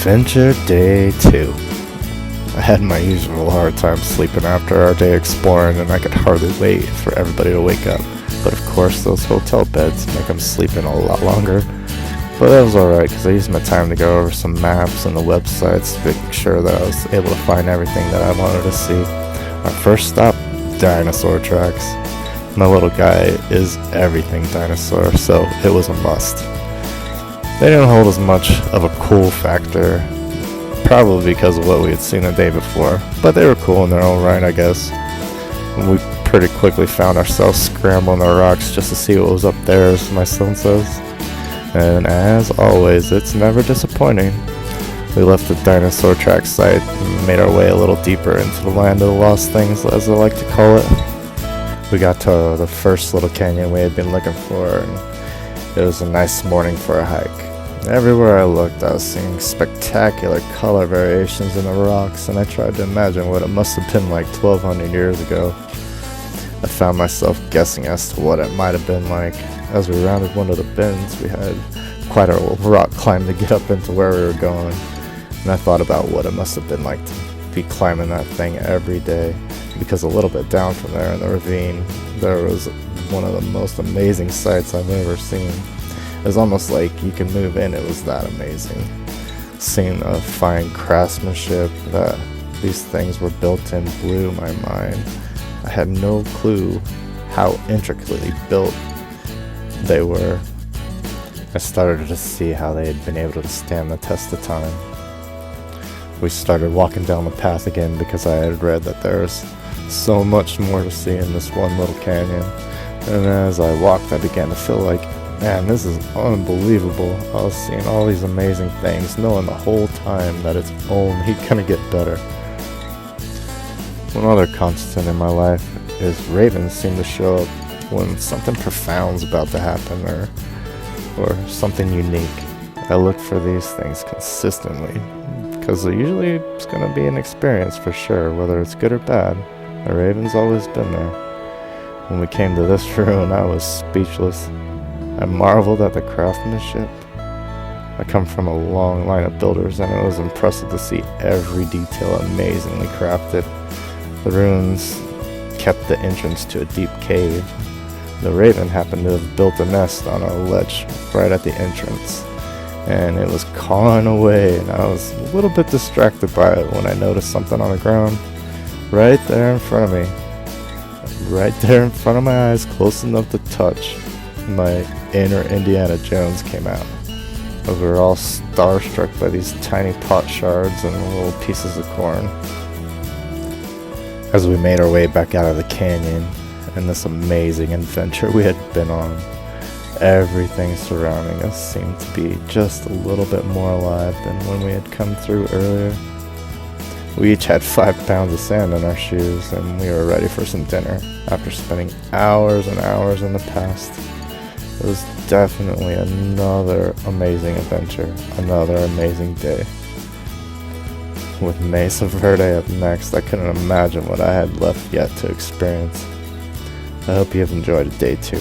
Adventure Day 2. I had my usual hard time sleeping after our day exploring, and I could hardly wait for everybody to wake up. But of course, those hotel beds make them sleeping a lot longer. But that was alright, because I used my time to go over some maps and the websites to make sure that I was able to find everything that I wanted to see. Our first stop, dinosaur tracks. My little guy is everything dinosaur, so it was a must. They didn't hold as much of a cool factor, probably because of what we had seen the day before, but they were cool in their own right, I guess. And we pretty quickly found ourselves scrambling the rocks just to see what was up there, as my son says. And as always, it's never disappointing. We left the dinosaur track site and made our way a little deeper into the land of the lost things, as I like to call it. We got to the first little canyon we had been looking for, and it was a nice morning for a hike. Everywhere I looked, I was seeing spectacular color variations in the rocks, and I tried to imagine what it must have been like 1,200 years ago. I found myself guessing as to what it might have been like. As we rounded one of the bends, we had quite a rock climb to get up into where we were going, and I thought about what it must have been like to be climbing that thing every day, because a little bit down from there in the ravine, there was one of the most amazing sights I've ever seen. It was almost like you can move in, it was that amazing. Seeing the fine craftsmanship that these things were built in blew my mind. I had no clue how intricately built they were. I started to see how they had been able to stand the test of time. We started walking down the path again because I had read that there was so much more to see in this one little canyon. And as I walked, I began to feel like, man, this is unbelievable. I was seeing all these amazing things, knowing the whole time that it's only gonna get better. One other constant in my life is ravens seem to show up when something profound's about to happen, or something unique. I look for these things consistently, because usually it's gonna be an experience for sure, whether it's good or bad. The raven's always been there. When we came to this ruin, I was speechless. I marveled at the craftsmanship. I come from a long line of builders, and it was impressive to see every detail amazingly crafted. The ruins kept the entrance to a deep cave. The raven happened to have built a nest on a ledge right at the entrance, and it was cawing away, and I was a little bit distracted by it when I noticed something on the ground right there in front of me. Right there in front of my eyes, close enough to touch. My inner Indiana Jones came out. We were all starstruck by these tiny pot shards and little pieces of corn. As we made our way back out of the canyon and this amazing adventure we had been on, everything surrounding us seemed to be just a little bit more alive than when we had come through earlier. We each had 5 pounds of sand in our shoes, and we were ready for some dinner after spending hours and hours in the past. It was definitely another amazing adventure, another amazing day. With Mesa Verde up next, I couldn't imagine what I had left yet to experience. I hope you have enjoyed day 2.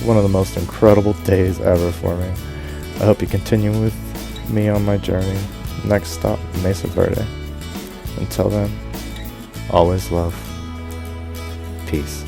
One of the most incredible days ever for me. I hope you continue with me on my journey. Next stop, Mesa Verde. Until then, always love. Peace.